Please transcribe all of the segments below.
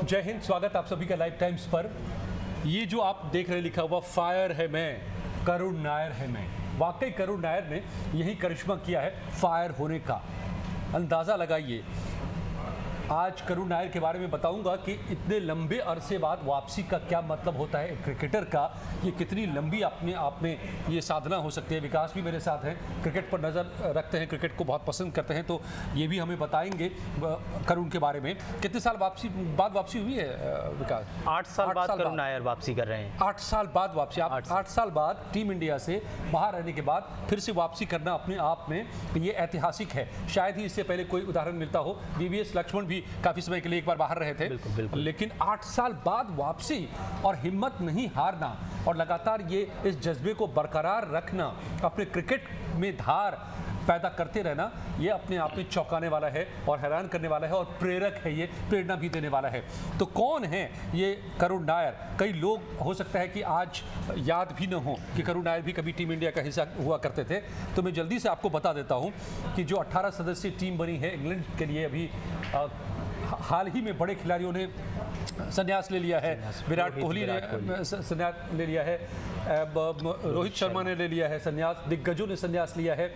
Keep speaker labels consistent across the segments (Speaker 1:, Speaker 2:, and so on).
Speaker 1: जय हिंद, स्वागत आप सभी का लाइव टाइम्स पर। ये जो आप देख रहे हैं लिखा हुआ फायर है मैं, करुण नायर है मैं। वाकई करुण नायर ने यही करिश्मा किया है फायर होने का। अंदाज़ा लगाइए। आज करुण नायर के बारे में बताऊंगा कि इतने लंबे अरसे बाद वापसी का क्या मतलब होता है क्रिकेटर का। ये कितनी लंबी अपने आप में ये साधना हो सकती है। विकास भी मेरे साथ हैं, क्रिकेट पर नज़र रखते हैं, क्रिकेट को बहुत पसंद करते हैं, तो ये भी हमें बताएंगे करुण के बारे में। कितने साल बाद वापसी हुई है विकास?
Speaker 2: 8 साल बाद करुण नायर वापसी कर रहे हैं।
Speaker 1: 8 साल बाद वापसी। 8 साल बाद टीम इंडिया से बाहर रहने के बाद फिर से वापसी करना अपने आप में ये ऐतिहासिक है। शायद ही इससे पहले कोई उदाहरण मिलता हो। वीवीएस लक्ष्मण भी काफी समय के लिए एक बार बाहर रहे थे।
Speaker 2: बिल्कुल, बिल्कुल।
Speaker 1: लेकिन 8 साल बाद वापसी और हिम्मत नहीं हारना और लगातार ये इस जज्बे को बरकरार रखना, अपने क्रिकेट में धार पैदा करते रहना, ये अपने आप में चौंकाने वाला है और हैरान करने वाला है और प्रेरक है, ये प्रेरणा भी देने वाला है। तो कौन है ये करुण नायर? कई लोग हो सकता है कि आज याद भी न हो कि करुण नायर भी कभी टीम इंडिया का हिस्सा हुआ करते थे। तो मैं जल्दी से आपको बता देता हूँ कि जो 18 सदस्यीय टीम बनी है इंग्लैंड के लिए, अभी हाल ही में बड़े खिलाड़ियों ने संन्यास ले लिया है। विराट कोहली ने संन्यास ले लिया है, रोहित शर्मा ने ले लिया है संन्यास, दिग्गजों ने संन्यास लिया है।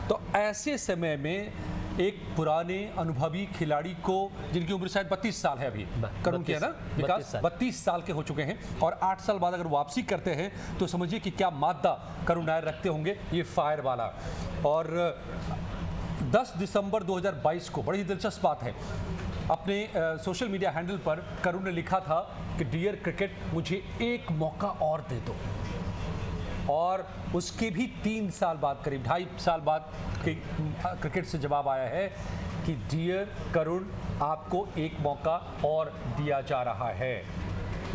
Speaker 1: तो ऐसे समय में एक पुराने अनुभवी खिलाड़ी को, जिनकी उम्र शायद 32 साल है अभी, करुण की है ना विकास, 32 साल के हो चुके हैं, और 8 साल बाद अगर वापसी करते हैं तो समझिए कि क्या मादा करुण नायर रखते होंगे ये फायर वाला। और 10 दिसंबर 2022 को बड़ी दिलचस्प बात है, अपने सोशल मीडिया हैंडल पर करुण ने लिखा था कि डियर क्रिकेट, मुझे एक मौका और दे दो। और उसके भी 3 साल बाद, करीब 2.5 साल बाद क्रिकेट से जवाब आया है कि डियर करुण, आपको एक मौका और दिया जा रहा है।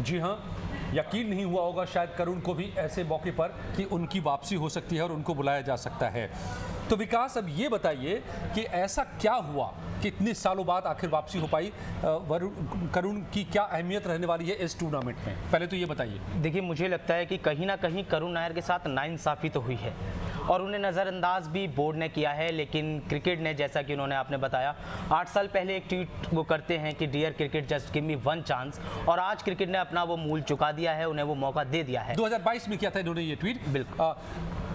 Speaker 1: जी हाँ, यकीन नहीं हुआ होगा शायद करुण को भी ऐसे मौके पर कि उनकी वापसी हो सकती है और उनको बुलाया जा सकता है। तो विकास, अब ये बताइए कि ऐसा क्या हुआ कि इतने सालों बाद आखिर वापसी हो पाई? करुण की क्या अहमियत रहने वाली है इस टूर्नामेंट में? पहले तो ये बताइए।
Speaker 2: देखिए, मुझे लगता है कि कहीं ना कहीं करुण नायर के साथ नाइंसाफ़ी तो हुई है और उन्हें नज़रअंदाज भी बोर्ड ने किया है। लेकिन क्रिकेट ने, जैसा कि उन्होंने आपने बताया, 8 साल पहले एक ट्वीट वो करते हैं कि dear cricket, just give me one chance, और आज क्रिकेट ने अपना वो मूल चुका दिया है, उन्हें वो मौका दे दिया है।
Speaker 1: 2022 में किया था इन्होंने ये ट्वीट।
Speaker 2: बिल्कुल।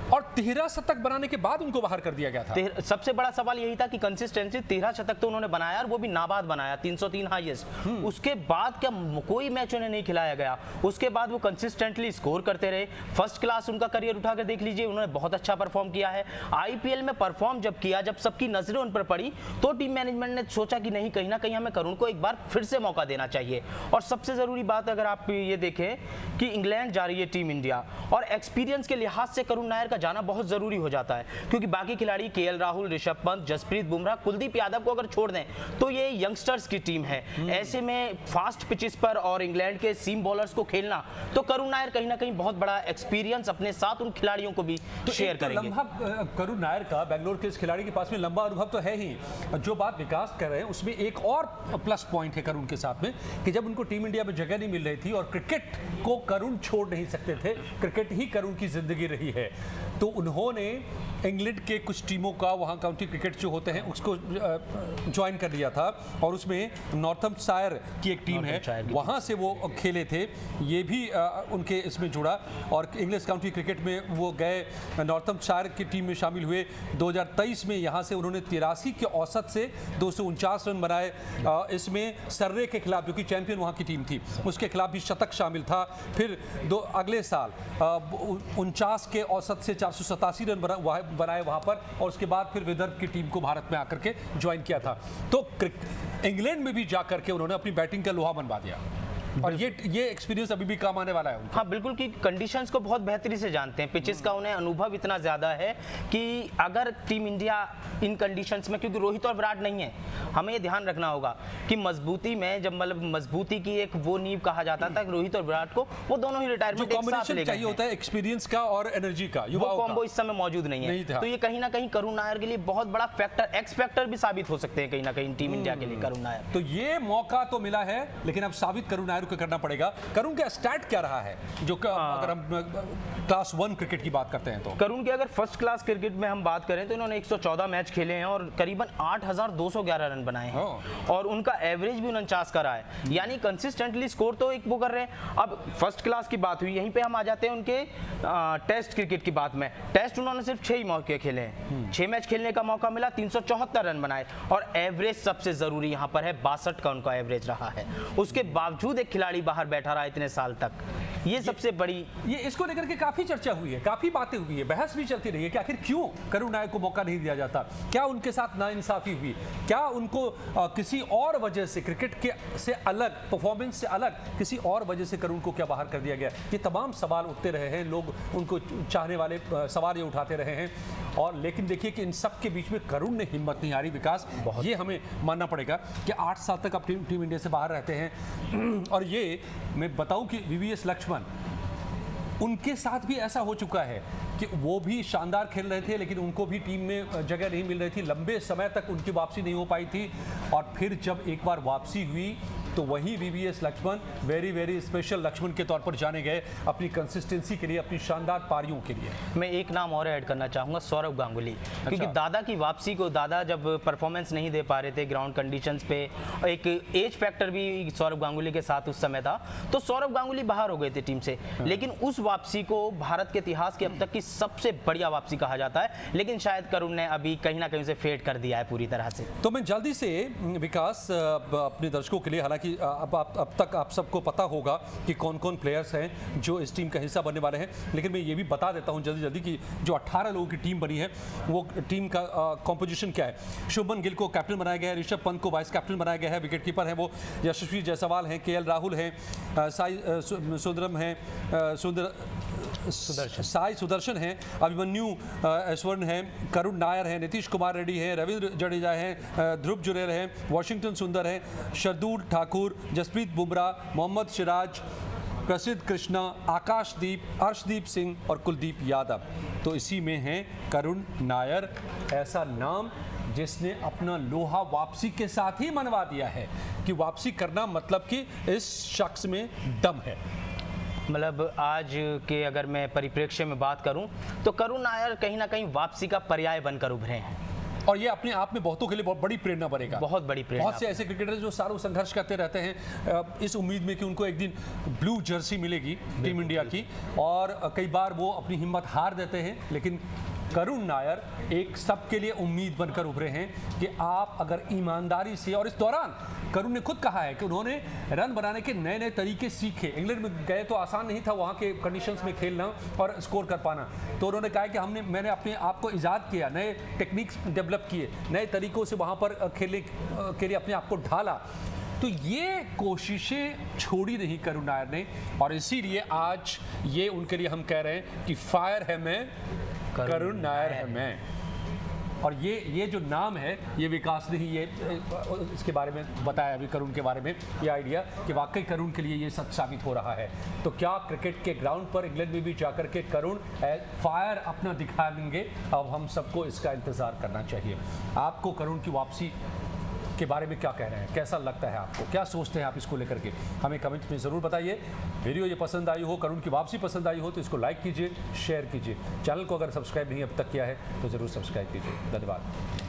Speaker 1: और 13 शतक बनाने के बाद उनको बाहर कर दिया गया था।
Speaker 2: सबसे बड़ा सवाल यही था कि कंसिस्टेंसी, 13 शतक तो उन्होंने बनाया और वो भी नाबाद बनाया, 303 हाईएस्ट। उसके बाद क्या कोई मैच उन्हें नहीं खिलाया गया? उसके बाद वो कंसिस्टेंटली स्कोर करते रहे। फर्स्ट क्लास उनका करियर उठाकर देख लीजिए, उन्होंने बहुत अच्छा परफॉर्म किया है। आईपीएल में परफॉर्म जब किया, जब सबकी नजरें उन पर पड़ी, तो टीम मैनेजमेंट ने सोचा कि नहीं, कहीं ना कहीं हमें करुण को एक बार फिर से मौका देना चाहिए। और सबसे जरूरी बात, अगर आप ये देखें कि इंग्लैंड जा रही है टीम इंडिया, और एक्सपीरियंस के लिहाज से करुण नायर का जाना बहुत जरूरी हो जाता है, क्योंकि बाकी खिलाड़ी केएल राहुल, ऋषभ पंत, जसप्रीत बुमराह, कुलदीप यादव को अगर छोड़ दें तो ये यंगस्टर्स की टीम है। ऐसे में फास्ट पिचेस पर और इंग्लैंड के सीम बॉलर्स को खेलना, तो करुण नायर कहीं ना कहीं बहुत बड़ा एक्सपीरियंस अपने साथ उन खिलाड़ियों को भी शेयर करेंगे।
Speaker 1: करुण नायर का बेंगलोर के इस खिलाड़ी के पास में लंबा अनुभव तो है ही। जो बात विकास कर रहे हैं उसमें एक और प्लस पॉइंट है करुण के साथ में, कि जब उनको टीम इंडिया में जगह नहीं मिल रही थी और क्रिकेट को करुण छोड़ नहीं सकते थे, क्रिकेट ही करुण की जिंदगी रही है, तो उन्होंने इंग्लैंड के कुछ टीमों का, वहाँ काउंटी क्रिकेट जो होते हैं, उसको ज्वाइन कर लिया था। और उसमें नॉर्थम्पशायर की एक टीम है, वहाँ से वो खेले थे, ये भी उनके इसमें जुड़ा। और इंग्लिश काउंटी क्रिकेट में वो गए, नॉर्थम्पशायर की टीम में शामिल हुए। 2023 में यहाँ से उन्होंने 83 के औसत से 249 रन बनाए। इसमें सर्रे के खिलाफ, जो कि चैंपियन वहाँ की टीम थी, उसके खिलाफ भी शतक शामिल था। फिर अगले साल 49 के औसत से 487 रन बनाए वहां पर, और उसके बाद फिर विदर्भ की टीम को भारत में आकर के ज्वाइन किया था। तो इंग्लैंड में भी जाकर के उन्होंने अपनी बैटिंग का लोहा मनवा दिया, और ये एक्सपीरियंस अभी भी काम आने वाला है उनका।
Speaker 2: हाँ बिल्कुल, कि कंडीशंस को बहुत बेहतरी से जानते हैं, पिचेस का उन्हें अनुभव इतना ज़्यादा है कि अगर टीम इंडिया इन कंडीशंस में, क्योंकि रोहित और विराट नहीं है, हमें ये ध्यान रखना होगा कि मजबूती में, जब मतलब मजबूती की एक वो नींव कहा जाता था रोहित और विराट को, वो दोनों ही रिटायरमेंट एक साथ ले गए
Speaker 1: चाहिए होता है, एक्सपीरियंस का और एनर्जी का,
Speaker 2: वो कॉम्बो इस समय मौजूद नहीं है। तो ये कहीं ना कहीं करुण नायर के लिए बहुत बड़ा फैक्टर, एक्स फैक्टर भी साबित हो सकते हैं कहीं ना कहीं टीम इंडिया के लिए करुण नायर।
Speaker 1: तो ये मौका तो मिला है, लेकिन अब साबित करुण नायर नायर को करना पड़ेगा। करुण का स्टैट क्या रहा है जो अगर हम क्लास 1 क्रिकेट की बात करते हैं तो?
Speaker 2: करुण की अगर फर्स्ट क्लास क्रिकेट में हम बात करें तो इन्होंने 114 मैच खेले हैं और करीबन 8,211 रन बनाए हैं और उनका एवरेज भी 49 का रहा है, यानी कंसिस्टेंटली स्कोर तो एक वो कर रहे हैं। अब फर्स्ट क्लास की बात हुई, यहीं पे हम आ जाते हैं उनके टेस्ट क्रिकेट की बात में। टेस्ट उन्होंने सिर्फ 6 ही मौके खेले हैं, 6 मैच खेलने का मौका मिला, 374 रन बनाए और एवरेज सबसे जरूरी यहाँ पर है 62 का उनका एवरेज रहा है। उसके बावजूद एक खिलाड़ी बाहर बैठा रहा इतने साल तक, ये सबसे बड़ी,
Speaker 1: ये इसको लेकर के काफी चर्चा हुई है, काफी बातें हुई है, बहस भी चलती रही है कि आखिर क्यों करुण नायर को मौका नहीं दिया जाता, क्या उनके साथ नाइंसाफी हुई, क्या उनको किसी और वजह से क्रिकेट के से अलग परफॉर्मेंस से अलग किसी और वजह से करुण को क्या बाहर कर दिया गया। ये तमाम सवाल उठते रहे हैं, लोग उनको चाहने वाले सवाल ये उठाते रहे हैं और लेकिन देखिए कि इन सब के बीच में करुण ने हिम्मत नहीं हारी। विकास, ये हमें मानना पड़ेगा कि 8 साल तक आप टीम इंडिया से बाहर रहते हैं और ये मैं बताऊं कि वीवीएस लक्ष्मण, उनके साथ भी ऐसा हो चुका है कि वो भी शानदार खेल रहे थे लेकिन उनको भी टीम में जगह नहीं मिल रही थी, लंबे समय तक उनकी वापसी नहीं हो पाई थी और फिर जब एक बार वापसी हुई तो वही VVS Laxman very very special Laxman के तौर पर जाने गए अपनी कंसिस्टेंसी के लिए, अपनी शानदार पारियों के लिए।
Speaker 2: मैं एक नाम और ऐड करना चाहूँगा, सौरव गांगुली। क्योंकि दादा की वापसी को, दादा जब परफॉर्मेंस नहीं दे पा रहे थे ग्राउंड कंडीशंस पे, एक एज फैक्टर भी सौरव गांगुली के साथ उस समय था, तो सौरव गांगुली बाहर हो गए थे टीम से। लेकिन उस वापसी को भारत के इतिहास की अब तक की सबसे बढ़िया वापसी कहा जाता है, लेकिन शायद करुण ने अभी कहीं ना कहीं से फेड कर दिया है पूरी तरह से।
Speaker 1: तो मैं जल्दी से विकास अपने दर्शकों के लिए, हालांकि अब तक आप सबको पता होगा कि कौन कौन प्लेयर्स हैं जो इस टीम का हिस्सा बनने वाले हैं, लेकिन मैं ये भी बता देता हूं जल्दी जल्दी कि जो 18 लोगों की टीम बनी है वो टीम का कॉम्पोजिशन क्या है। शुभमन गिल को कैप्टन बनाया गया है, ऋषभ पंत को वाइस कैप्टन बनाया गया है, विकेट कीपर हैं वो यशस्वी जायसवाल हैं, केएल राहुल हैं, साई सुंदरम हैं, साई सुदर्शन हैं, अभिमन्यु ऐश्वर्ण हैं, करुण नायर हैं, नीतीश कुमार रेड्डी हैं, रविंद्र जडेजा हैं, ध्रुव जुरेल हैं, वॉशिंगटन सुंदर हैं, शार्दुल ठाकुर, जसप्रीत बुमराह, मोहम्मद सिराज, प्रसिद्ध कृष्णा, आकाशदीप, अर्शदीप सिंह और कुलदीप यादव। तो इसी में हैं करुण नायर, ऐसा नाम जिसने अपना लोहा वापसी के साथ ही मनवा दिया है कि वापसी करना मतलब कि इस शख्स में दम है।
Speaker 2: मतलब आज के अगर मैं परिप्रेक्ष्य में बात करूं तो करुण नायर कहीं ना कहीं वापसी का पर्याय बनकर उभरे हैं
Speaker 1: और ये अपने आप में बहुतों के लिए बहुत बड़ी प्रेरणा बनेगा।
Speaker 2: बहुत बड़ी प्रेरणा।
Speaker 1: बहुत से ऐसे क्रिकेटर जो सालों संघर्ष करते रहते हैं इस उम्मीद में कि उनको एक दिन ब्लू जर्सी मिलेगी टीम इंडिया की, और कई बार वो अपनी हिम्मत हार देते हैं, लेकिन करुण नायर एक सबके लिए उम्मीद बनकर उभरे हैं कि आप अगर ईमानदारी से, और इस दौरान करुण ने खुद कहा है कि उन्होंने रन बनाने के नए नए तरीके सीखे। इंग्लैंड में गए तो आसान नहीं था वहाँ के कंडीशंस में खेलना और स्कोर कर पाना, तो उन्होंने कहा कि मैंने अपने आप को ईजाद किया, नए टेक्निक्स डेवलप किए, नए तरीकों से वहाँ पर खेलने के लिए अपने आप को ढाला। तो ये कोशिशें छोड़ी नहीं करुण नायर ने, और इसीलिए आज ये उनके लिए हम कह रहे हैं कि फायर है मैं, करुण नायर है मैं। और ये जो नाम है ये विकास ने ही ये इसके बारे में बताया अभी, करुण के बारे में ये आइडिया कि वाकई करुण के लिए ये सच साबित हो रहा है। तो क्या क्रिकेट के ग्राउंड पर इंग्लैंड में भी जाकर के करुण फायर अपना दिखाएंगे? अब हम सबको इसका इंतज़ार करना चाहिए। आपको करुण की वापसी के बारे में क्या कह रहे हैं, कैसा लगता है आपको, क्या सोचते हैं आप इसको लेकर के, हमें कमेंट में ज़रूर बताइए। वीडियो ये पसंद आई हो, करुण की वापसी पसंद आई हो तो इसको लाइक कीजिए, शेयर कीजिए। चैनल को अगर सब्सक्राइब नहीं अब तक किया है तो ज़रूर सब्सक्राइब कीजिए। धन्यवाद।